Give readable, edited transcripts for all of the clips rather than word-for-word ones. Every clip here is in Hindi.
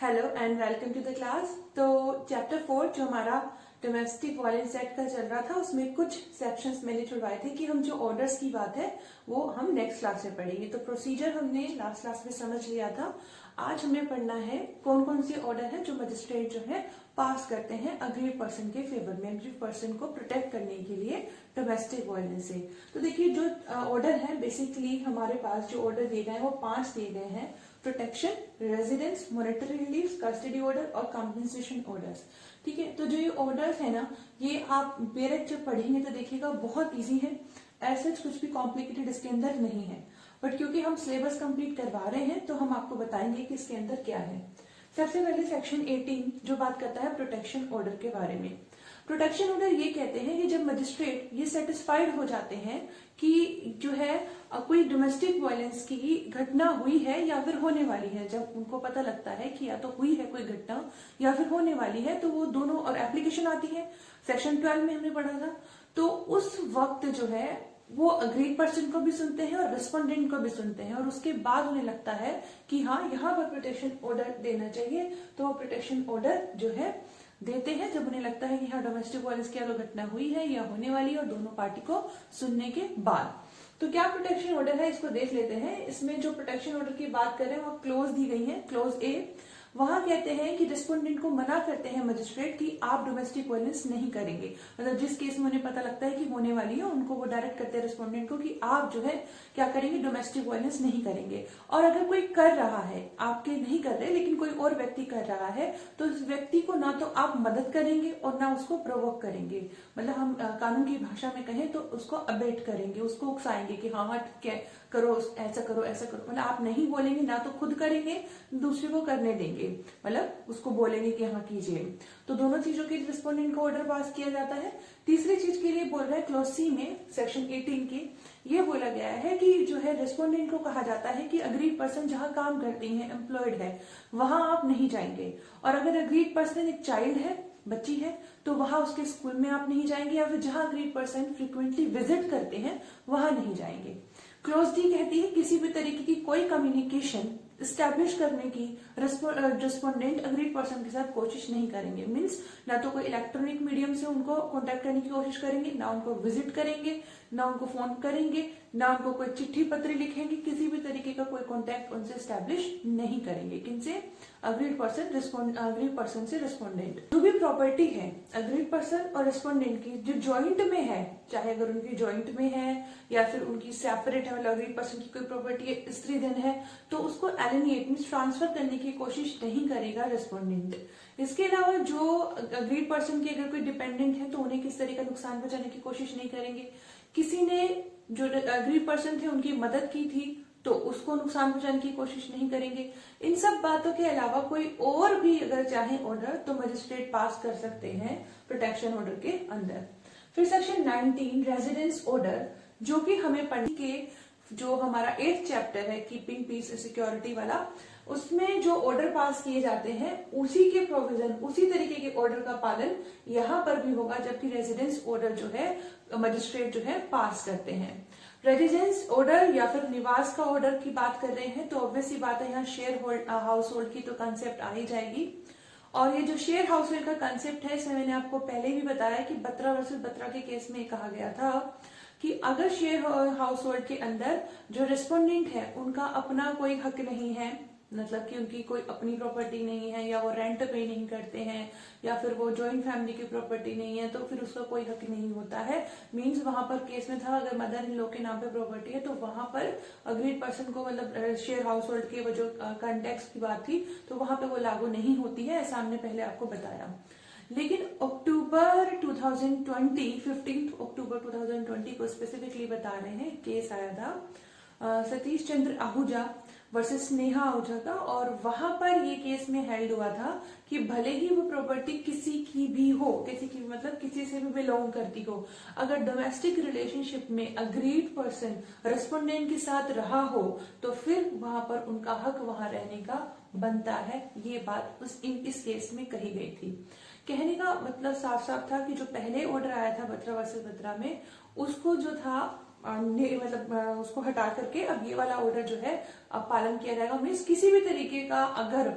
Hello and welcome to the class. तो चैप्टर 4 जो हमारा डोमेस्टिक वायलेंस एक्ट का चल रहा था उसमें कुछ सेक्शंस मैंने छुड़वाए थे कि हम जो ऑर्डर्स की बात है वो हम नेक्स्ट क्लास में पढ़ेंगे। तो प्रोसीजर हमने लास्ट क्लास में समझ लिया था। आज हमें पढ़ना है कौन कौन से ऑर्डर है जो मजिस्ट्रेट जो है पास करते हैं अग्रीड पर्सन के फेवर में, अग्रीड पर्सन को प्रोटेक्ट करने के लिए डोमेस्टिक वायलेंस से। तो देखिए जो ऑर्डर है बेसिकली हमारे पास जो ऑर्डर दिए गए हैं वो 5 दिए गए हैं: protection, residence, monetary relief, custody order और कॉम्पेंसेशन ऑर्डर्स। ठीक है, तो जो ये ऑर्डर्स है ना ये आप डायरेक्ट जब पढ़ेंगे तो देखिएगा बहुत इजी है, ऐसा कुछ भी कॉम्प्लिकेटेड इसके अंदर नहीं है। बट क्योंकि हम सिलेबस कंप्लीट करवा रहे हैं तो हम आपको बताएंगे कि इसके अंदर क्या है। सबसे पहले सेक्शन 18 जो बात करता है प्रोटेक्शन ऑर्डर के बारे में। प्रोटेक्शन ऑर्डर ये कहते हैं कि जब मजिस्ट्रेट ये सेटिस्फाइड हो जाते हैं कि जो है कोई डोमेस्टिक वायलेंस की घटना हुई है या फिर होने वाली है, जब उनको पता लगता है कि या तो हुई है कोई घटना या फिर होने वाली है, तो वो दोनों और एप्लीकेशन आती है, सेक्शन 12 में हमने पढ़ा था। तो उस वक्त जो है वो अग्रीड पर्सन को भी सुनते हैं और रिस्पोंडेंट को भी सुनते हैं और उसके बाद उन्हें लगता है कि हाँ यहाँ पर प्रोटेक्शन ऑर्डर देना चाहिए, तो वो प्रोटेक्शन ऑर्डर जो है देते हैं जब उन्हें लगता है कि हाँ डोमेस्टिक वायलेंस की अगर घटना हुई है या होने वाली है और दोनों पार्टी को सुनने के बाद। तो क्या प्रोटेक्शन ऑर्डर है इसको देख लेते हैं। इसमें जो प्रोटेक्शन ऑर्डर की बात करें वो क्लोज दी गई है, क्लोज ए। वहां कहते हैं कि रिस्पोंडेंट को मना करते हैं मजिस्ट्रेट कि आप डोमेस्टिक वायलेंस नहीं करेंगे। मतलब जिस केस में उन्हें पता लगता है कि होने वाली है उनको वो डायरेक्ट करते हैं रिस्पोंडेंट को कि आप जो है क्या करेंगे, डोमेस्टिक वायलेंस नहीं करेंगे। और अगर कोई कर रहा है, आपके नहीं कर रहे लेकिन कोई और व्यक्ति कर रहा है, तो उस व्यक्ति को ना तो आप मदद करेंगे और ना उसको प्रोवोक करेंगे। मतलब हम कानून की भाषा में कहें तो उसको अबेट करेंगे, उसको उकसाएंगे कि हाँ हाँ ठीक है करो, ऐसा करो ऐसा करो। मतलब आप नहीं बोलेंगे, ना तो खुद करेंगे दूसरे को करने देंगे, मतलब उसको बोलेंगे कि हाँ कीजिए। तो दोनों चीजों के रिस्पोंडेंट को ऑर्डर पास किया जाता है। तीसरी चीज के लिए बोल रहा है क्लॉज सी में सेक्शन 18 की, ये बोला गया है कि जो है रिस्पोंडेंट को कहा जाता है कि अग्रीड पर्सन जहां काम करती है, एम्प्लॉयड है, वहां आप नहीं जाएंगे। और अगर अग्रीड पर्सन एक चाइल्ड है, बच्ची है, तो वहां उसके स्कूल में आप नहीं जाएंगे, या फिर जहां अग्रीड पर्सन फ्रीक्वेंटली विजिट करते हैं वहां नहीं जाएंगे। क्लोज डी कहती है किसी भी तरीके की कोई कम्युनिकेशन स्टैब्लिश करने की रिस्पोंडेंट अग्रीड पर्सन के साथ कोशिश नहीं करेंगे। मीन्स ना तो कोई इलेक्ट्रॉनिक मीडियम से उनको कांटेक्ट करने की कोशिश करेंगे, ना उनको विजिट करेंगे, ना उनको फोन करेंगे, ना उनको कोई चिट्ठी पत्र लिखेंगे, किसी भी तरीके का कोई कांटेक्ट उनसे स्टैब्लिश नहीं करेंगे। किनसे? अग्रीड पर्सन से रिस्पोंडेंट। जो भी प्रॉपर्टी है अग्रीड पर्सन और रिस्पोंडेंट की जो ज्वाइंट में है, चाहे अगर उनकी ज्वाइंट में है या फिर उनकी सेपरेट है, मतलब अग्रीड पर्सन की कोई प्रॉपर्टी है, स्त्रीधन है, तो उसको एलिनिएट मींस ट्रांसफर करने की कोशिश नहीं करेगा रिस्पोंडेंट। इसके अलावा जो अग्रीड पर्सन की अगर कोई डिपेंडेंट है तो उन्हें किस तरह का नुकसान पहुंचाने की कोशिश नहीं करेंगे। किसी ने जो अग्रीड पर्सन थे उनकी मदद की थी तो उसको नुकसान पहुंचाने की कोशिश नहीं करेंगे। इन सब बातों के अलावा कोई और भी अगर चाहे ऑर्डर तो मजिस्ट्रेट पास कर सकते हैं प्रोटेक्शन ऑर्डर के अंदर। फिर सेक्शन 19 रेजिडेंस ऑर्डर, जो कि हमें पढ़ने के जो हमारा 8th चैप्टर है कीपिंग पीस एंड सिक्योरिटी वाला, उसमें जो ऑर्डर पास किए जाते हैं उसी के प्रोविजन, उसी तरीके के ऑर्डर का पालन यहाँ पर भी होगा, जबकि रेजिडेंस ऑर्डर जो है मजिस्ट्रेट जो है पास करते हैं। रेजिडेंस ऑर्डर या फिर निवास का ऑर्डर की बात कर रहे हैं तो ऑब्वियस सी बात है यहाँ शेयर हाउस होल्ड की तो कंसेप्ट आ ही जाएगी। और ये जो शेयर हाउस होल्ड का कंसेप्ट है इसमें मैंने आपको पहले भी बताया कि बत्रा वर्सेस बत्रा के केस में कहा गया था कि अगर शेयर हाउस होल्ड के अंदर जो रिस्पोंडेंट है उनका अपना कोई हक नहीं है, मतलब कि उनकी कोई अपनी प्रॉपर्टी नहीं है, या वो रेंट पे नहीं करते हैं, या फिर वो जॉइंट फैमिली की प्रॉपर्टी नहीं है, तो फिर उसका कोई हक नहीं होता है। मींस वहां पर केस में था अगर मदर इन लॉ के नाम पे प्रॉपर्टी है तो वहां पर अग्रीड पर्सन को, मतलब शेयर हाउस होल्ड के जो कंटेक्स्ट की बात थी तो वहां पे वो लागू नहीं होती है, ऐसा हमने पहले आपको बताया। लेकिन अक्टूबर 2020, 15 अक्टूबर 2020 को स्पेसिफिकली बता रहे हैं, केस आया था सतीश चंद्र आहूजा वर्सेस स्नेहा आहूजा का, और वहां पर ये केस में हेल्ड हुआ था कि भले ही वो प्रॉपर्टी किसी की भी हो, किसी की मतलब किसी से भी बिलोंग करती हो, अगर डोमेस्टिक रिलेशनशिप में अग्रीड पर्सन रिस्पोंडेंट के साथ रहा हो तो फिर वहां पर उनका हक वहां रहने का बनता है। ये बात इस केस में कही गई थी। कहने का मतलब साफ साफ था कि जो पहले ऑर्डर आया था बत्रा वर्सेस बत्रा में, उसको जो था मतलब उसको हटा करके अब ये वाला ऑर्डर जो है अब पालन किया जाएगा। मीन्स किसी भी तरीके का अगर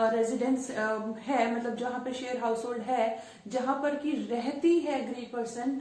रेजिडेंस है, मतलब जहां पे शेयर हाउस होल्ड है, जहां पर की रहती है अग्रीड पर्सन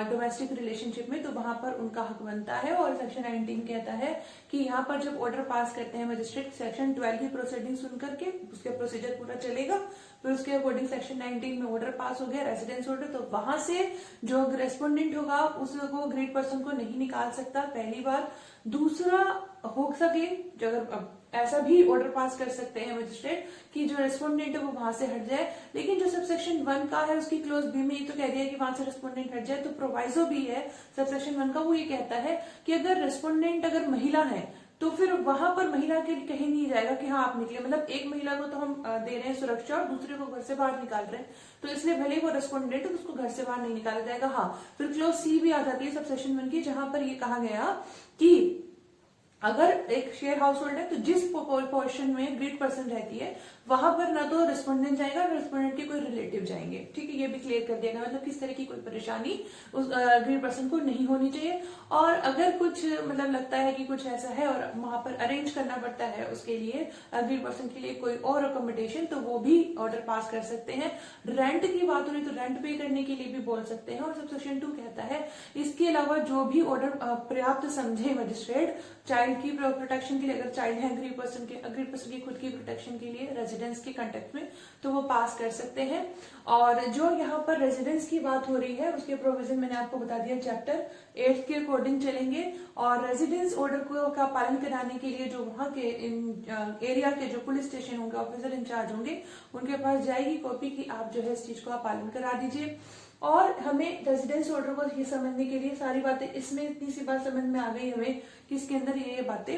डोमेस्टिक रिलेशनशिप में, तो वहां पर उनका हक बनता है। और सेक्शन 19 कहता है कि यहाँ पर जब ऑर्डर पास करते हैं मजिस्ट्रेट, सेक्शन 12 की प्रोसीडिंग सुन करके उसके प्रोसीजर पूरा चलेगा, फिर उसके अकॉर्डिंग सेक्शन 19 में ऑर्डर पास हो गया रेजिडेंस ऑर्डर, तो वहां से जो रेस्पोंडेंट होगा उसको अग्रीड पर्सन को नहीं निकाल सकता, पहली बार। दूसरा, हो सके जो अगर ऐसा भी ऑर्डर पास कर सकते हैं मजिस्ट्रेट कि जो रेस्पोंडेंट है वो वहां से हट जाए। लेकिन जो सबसेक्शन 1 का है उसकी क्लोज बी में ये तो कह दिया कि वहां से रेस्पोंडेंट हट जाए, तो प्रोवाइजो भी है सबसेक्शन 1 का, वो ये कहता है कि अगर रेस्पोंडेंट अगर महिला है तो फिर वहां पर महिला के कहीं नहीं जाएगा कि हाँ आप निकले, मतलब एक महिला को तो हम दे रहे हैं सुरक्षा और दूसरे को घर से बाहर निकाल रहे हैं, तो इसलिए भले वो रेस्पोंडेंट है तो उसको घर से बाहर नहीं निकाला जाएगा। हाँ, फिर क्लोज सी भी आ जाती है सबसेक्शन 1 की, जहां पर ये कहा गया कि अगर एक शेयर हाउस होल्ड है तो जिस पोर्शन में ग्रीड पर्सन रहती है वहां पर ना तो रेस्पोंडेंट जाएगा ना रेस्पोंडेंट के कोई रिलेटिव जाएंगे। ठीक है, ये भी क्लियर कर दिया गया, मतलब किस तरह की कोई परेशानी उस ग्रीड पर्सन को नहीं होनी चाहिए। और अगर कुछ मतलब लगता है कि कुछ ऐसा है और वहां पर अरेंज करना पड़ता है उसके लिए ग्रीड पर्सन के लिए कोई और अकोमोडेशन, तो वो भी ऑर्डर पास कर सकते हैं। रेंट की बात हो रही तो रेंट पे करने के लिए भी बोल सकते हैं। और सबसेक्शन 2 कहता है इसके अलावा जो भी ऑर्डर पर्याप्त समझे मजिस्ट्रेट चाइल्ड की प्रोटेक्शन के लिए, अगर चाइल्ड है अग्रीड पर्सन की खुद की प्रोटेक्शन के लिए रेजिडेंस के कंटेक्ट में, तो वो पास कर सकते हैं। और जो यहाँ पर रेजिडेंस की बात हो रही है उसके प्रोविजन मैंने आपको बता दिया चैप्टर 8 के अकॉर्डिंग चलेंगे। और रेजिडेंस ऑर्डर को का पालन कराने के लिए जो वहां के एरिया के जो पुलिस स्टेशन होंगे, ऑफिसर इंचार्ज होंगे, उनके पास जाएगी कॉपी की आप जो है इस चीज को आप पालन करा दीजिए। और हमें रेजिडेंस ऑर्डर को ये समझने के लिए सारी बातें इसमें इतनी सी बात समझ में आ गई हमें कि इसके अंदर ये बातें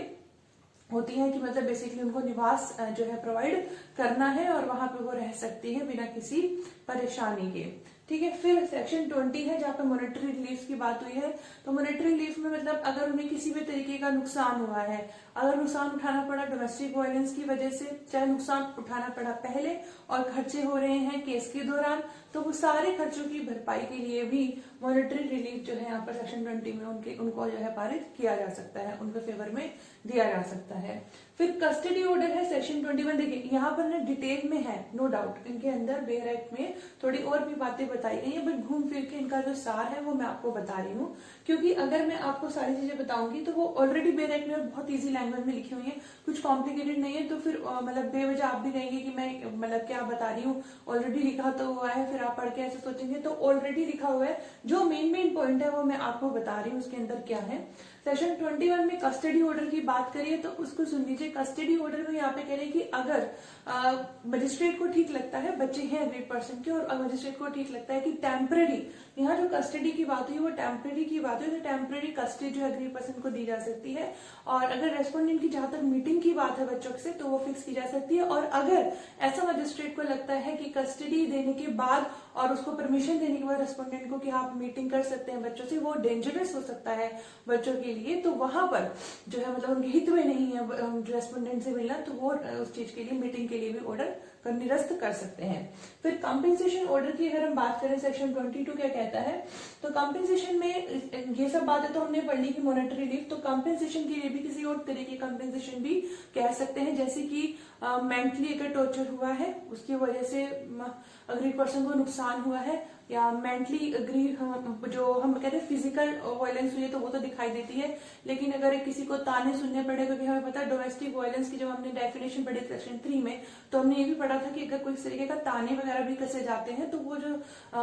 होती है कि मतलब बेसिकली उनको निवास जो है प्रोवाइड करना है और वहां पे वो रह सकती है बिना किसी परेशानी के। ठीक है, फिर सेक्शन 20 है जहाँ पे मॉनेटरी रिलीफ की बात हुई है। तो मॉनेटरी रिलीफ में मतलब अगर उन्हें किसी भी तरीके का नुकसान हुआ है, अगर नुकसान उठाना पड़ा डोमेस्टिक वायलेंस की वजह से, चाहे नुकसान उठाना पड़ा पहले और खर्चे हो रहे हैं केस के दौरान, तो वो सारे खर्चों की भरपाई के लिए भी मॉनेटरी रिलीफ जो है यहाँ पर सेक्शन 20 में उनको जो है पारित किया जा सकता है, उनके फेवर में दिया जा सकता है। फिर कस्टडी ऑर्डर है सेक्शन 21। देखिए यहाँ पर ना डिटेल में है, नो डाउट इनके अंदर बेयर एक्ट में थोड़ी और भी बातें बताई गई है, बट घूम फिर के इनका जो सार है वो मैं आपको बता रही हूँ, क्योंकि अगर मैं आपको सारी चीजें बताऊंगी तो वो ऑलरेडी बेयर एक्ट में बहुत ईजी लैंग्वेज में लिखी हुई है, कुछ कॉम्प्लिकेटेड नहीं है। तो फिर मतलब बेवजह आप भी कहेंगे कि मैं मतलब क्या बता रही हूँ, ऑलरेडी लिखा तो हुआ है, फिर आप पढ़ के ऐसे सोचेंगे, तो ऑलरेडी लिखा हुआ है। जो मेन पॉइंट है वो मैं आपको बता रही हूँ उसके अंदर क्या है। सेक्शन 21 में कस्टडी ऑर्डर की बात करिए तो उसको सुन लीजिए। कस्टडी ऑर्डर में यहाँ पे कह रहे हैं कि अगर मजिस्ट्रेट को ठीक लगता है, बच्चे हैं अग्रीड पर्सन के और मजिस्ट्रेट को ठीक लगता है कि टेम्पररी, यहाँ जो कस्टडी की बात हुई वो टेम्पररी की बात हुई, तो टेम्पररी कस्टडी जो है अग्रीड पर्सन को दी जा सकती है। और अगर रेस्पोंडेंट की जहां तक मीटिंग की बात है बच्चों से, तो वो फिक्स की जा सकती है। और अगर ऐसा मजिस्ट्रेट को लगता है कि कस्टडी देने के बाद और उसको परमिशन देने के बाद रेस्पोंडेंट को कि आप मीटिंग कर सकते हैं बच्चों से, वो डेंजरस हो सकता है बच्चों के लिए, तो वहां पर जो है मतलब उनके हित में नहीं है रेस्पोंडेंट से मिलना, तो वो उस चीज के लिए मीटिंग के लिए भी ऑर्डर निरस्त कर सकते हैं। फिर कंपेंसेशन ऑर्डर की अगर हम बात करें सेक्शन 22 क्या कहता है, तो कंपेंसेशन में ये सब बातें तो हमने पढ़ ली कि मॉनेटरी रिलीफ, तो कंपेंसेशन के लिए भी किसी और तरह की कंपेंसेशन भी कह सकते हैं, जैसे कि मेंटली अगर टॉर्चर हुआ है उसकी वजह से अग्रीड पर्सन को नुकसान हुआ है, या मेंटली जो हम कहते हैं फिजिकल वायलेंस हुई है तो वो तो दिखाई देती है, लेकिन अगर किसी को ताने सुनने पड़े, क्योंकि हमें पता है डोमेस्टिक वायलेंस की जब हमने डेफिनेशन पढ़ी सेक्शन 3 में, तो हमने ये भी पढ़ा था कि अगर कोई इस तरीके का ताने वगैरह भी कसे जाते हैं, तो वो जो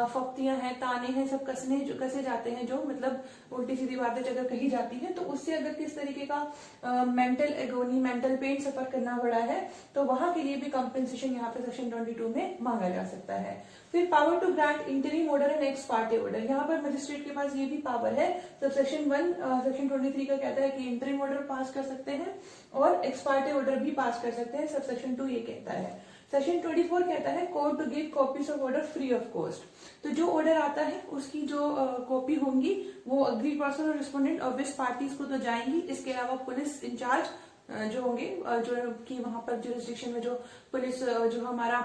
फक्तियां हैं, ताने हैं, सब कसे जाते हैं, जो मतलब उल्टी सीधी बातें अगर कही जाती है, तो उससे अगर किस तरीके का मेंटल एगोनी, मेंटल पेन सफर करना पड़ा है, तो वहां के लिए भी कंपेंसेशन यहाँ पे सेक्शन 22 में मांगा जा सकता है। फिर power to grant interim order and ex parte order, यहाँ पर मजिस्ट्रेट के पास ये भी पावर है। तो सेक्शन 1 सेक्शन 23 का कहता है कि इंटरिम ऑर्डर पास कर सकते हैं और एक्स पार्टी ऑर्डर भी पास कर सकते हैं, सब सेक्शन 2 ये कहता है। सेक्शन 24 कहता है court to give copies of order free of cost, तो जो ऑर्डर आता है उसकी जो कॉपी होंगी वो अग्रीड पर्सन और रिस्पोंडेंट ऑब्वियस पार्टीज को तो जाएंगी, इसके अलावा पुलिस इंचार्ज जो होंगे, जो कि वहां पर जुरिस्डिक्शन में जो पुलिस जो हमारा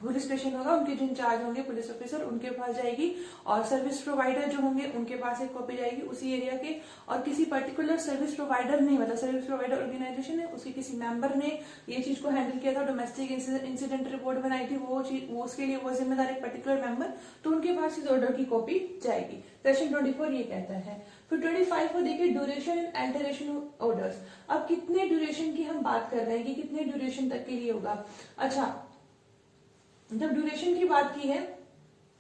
पुलिस स्टेशन होगा, उनके जो इंचार्ज होंगे पुलिस ऑफिसर उनके पास जाएगी, और सर्विस प्रोवाइडर जो होंगे उनके पास एक कॉपी जाएगी उसी एरिया के, और किसी पर्टिकुलर सर्विस प्रोवाइडर ने, मतलब सर्विस प्रोवाइडर ऑर्गेनाइजेशन है उसके किसी मेंबर ने ये चीज को हैंडल किया था, डोमेस्टिक इंसिडेंट रिपोर्ट बनाई थी, वो उसके लिए वो जिम्मेदार एक पर्टिकुलर मेंबर, तो उनके पास इस ऑर्डर की कॉपी जाएगी। सेक्शन 24 ये कहता है। फिर 25 को देखिए, ड्यूरेशन एंड अल्टरेशन ऑर्डर्स। अब कितने ड्यूरेशन की हम बात कर रहे हैं कि कितने ड्यूरेशन तक के लिए होगा। अच्छा, जब ड्यूरेशन की बात की है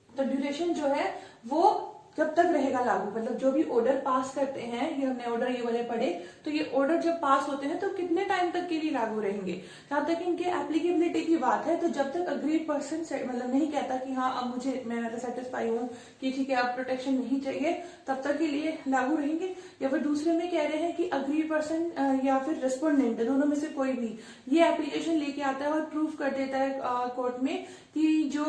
तो ड्यूरेशन जो है वो जब तक रहेगा लागू, मतलब जो भी ऑर्डर पास करते हैं, ये हमने ऑर्डर ये वाले पढ़े, तो ये ऑर्डर जब पास होते हैं तो कितने टाइम तक के लिए लागू रहेंगे। जहां तक इनके एप्लीकेबिलिटी की बात है, तो जब तक अग्रीड पर्सन मतलब नहीं कहता कि हाँ अब मुझे मैं मतलब सेटिस्फाई हूँ कि ठीक है अब प्रोटेक्शन नहीं चाहिए, तब तक के लिए लागू रहेंगे। या फिर दूसरे में कह रहे हैं कि अग्रीड पर्सन या फिर रेस्पोंडेंट, दोनों में से कोई भी ये एप्लीकेशन लेके आता है और प्रूव कर देता है कोर्ट में कि जो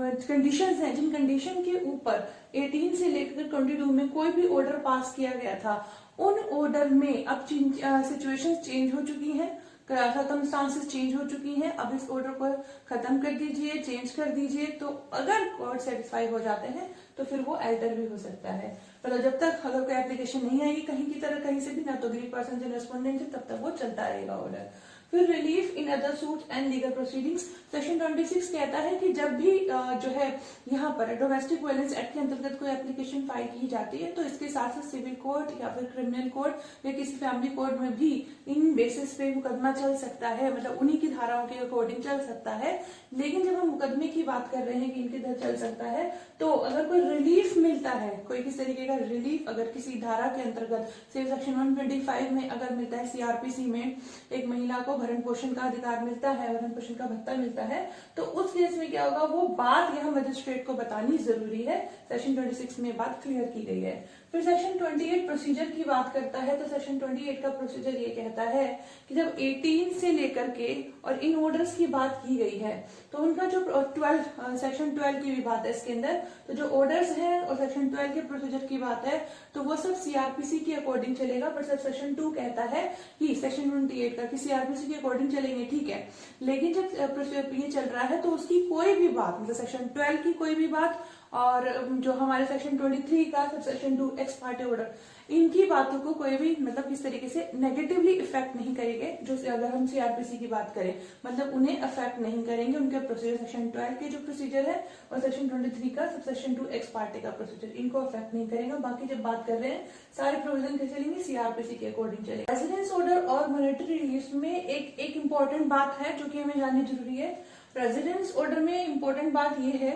कंडीशंस हैं, जिन कंडीशन के ऊपर 18 से लेकर 22 में कोई भी ऑर्डर पास किया गया था, उन ऑर्डर में अब सिचुएशंस चेंज हो चुकी हैं, सर्कमस्टांसेस चेंज हो चुकी हैं, अब इस ऑर्डर को खत्म कर दीजिए, चेंज कर दीजिए। तो अगर कोर्ट सेटिस्फाई हो जाते हैं तो फिर वो अल्टर भी हो सकता है। मतलब जब तक अगर कोई एप्लीकेशन नहीं आएगी कहीं की तरह कहीं से भी, ना तो अग्रीड पर्सन से रेस्पोंडेंट से, तब तक वो चलता रहेगा ऑर्डर। फिर relief in other suit and legal proceedings. Section 26 कहता है कि जब भी जो है यहाँ पर डोमेस्टिक वायलेंस एक्ट के अंतर्गत कोई एप्लीकेशन फाइल की जाती है तो इसके साथ साथ सिविल कोर्ट या फिर क्रिमिनल कोर्ट या किसी फैमिली कोर्ट में भी इन बेसिस पे मुकदमा चल सकता है, मतलब उन्हीं की धाराओं के अकॉर्डिंग चल सकता है। लेकिन जब हम मुकदमे की बात कर रहे हैं कि इनके अंदर चल सकता है, तो अगर कोई रिलीफ मिलता है, कोई किस तरीके का रिलीफ अगर किसी धारा के अंतर्गत, सेक्शन 125 में अगर मिलता है, सीआरपीसी में एक महिला को भरण पोषण का अधिकार मिलता है, भरण पोषण का भत्ता मिलता है, तो उस केस में क्या होगा, वो बात यहाँ मजिस्ट्रेट को बतानी जरूरी है। सेक्शन 26 में बात क्लियर की गई है। फिर सेक्शन 28 प्रोसीजर की बात करता है, तो सेक्शन 28 का प्रोसीजर ये कहता है कि जब 18 से लेकर के और इन ऑर्डर्स की बात की गई है, तो उनका जो 12 सेक्शन 12 की भी बात है इसके अंदर, तो जो ऑर्डर्स हैं और सेक्शन 12 के प्रोसीजर की बात है, तो वो सब सीआरपीसी के अकॉर्डिंग चलेगा। पर सेक्शन 2 कहता है कि सेक्शन 28 का कि सीआरपीसी के अकॉर्डिंग चलेंगे, ठीक है, लेकिन जब ये चल रहा है तो उसकी कोई भी बात, मतलब सेक्शन 12 की कोई भी बात और जो हमारे सेक्शन 23 का सेक्शन 2 एक्स पार्टी ऑर्डर, इनकी बातों को कोई भी मतलब किस तरीके से नेगेटिवली इफेक्ट नहीं करेंगे। जो अगर हम सीआरपीसी की बात करें, मतलब उन्हें अफेक्ट नहीं करेंगे, उनके प्रोसीजर सेक्शन 12 के जो प्रोसीजर है और सेक्शन 23 का सेक्शन 2 एक्स पार्टी का प्रोसीजर, इनको अफेक्ट नहीं करेगा। बाकी जब बात कर रहे हैं सारे प्रोविजन कैसे चलेंगे, सीआरपीसी के अकॉर्डिंग चलेंगे। रेजिडेंस ऑर्डर और मॉनेटरी रिलीफ में एक इंपॉर्टेंट बात है जो कि हमें जाननी जरूरी है। रेजिडेंस ऑर्डर में इंपॉर्टेंट बात यह है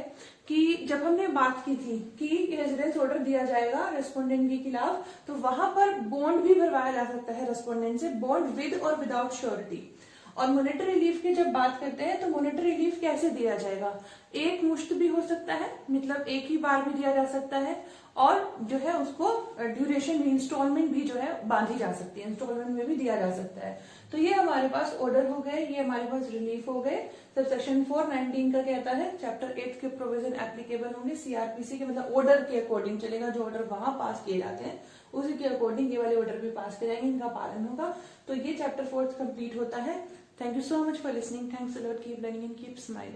कि जब हमने बात की थी कि रेजिडेंस ऑर्डर दिया जाएगा रेस्पोंडेंट के खिलाफ, तो वहां पर बॉन्ड भी भरवाया जा सकता है रेस्पोंडेंट से, बॉन्ड विद और विदाउट श्योरिटी। और मॉनेटरी रिलीफ की जब बात करते हैं तो मॉनेटरी रिलीफ कैसे दिया जाएगा, एक मुश्त भी हो सकता है, मतलब एक ही बार भी दिया जा सकता है, और जो है उसको ड्यूरेशन भी, इंस्टॉलमेंट भी जो है बांधी जा सकती है, इंस्टॉलमेंट में भी दिया जा सकता है। तो ये हमारे पास ऑर्डर हो गए, ये हमारे पास रिलीफ हो गए। सब सेक्शन 419 का कहता है चैप्टर 8 के प्रोविजन एप्लीकेबल होंगे सीआरपीसी के, मतलब ऑर्डर के अकॉर्डिंग चलेगा, जो ऑर्डर वहां पास किए जाते हैं उसी के अकॉर्डिंग ये वाले ऑर्डर भी पास किए जाएंगे, इनका पालन होगा। तो ये चैप्टर 4 कंप्लीट होता है। Thank you so much for listening, thanks a lot, keep learning and keep smiling.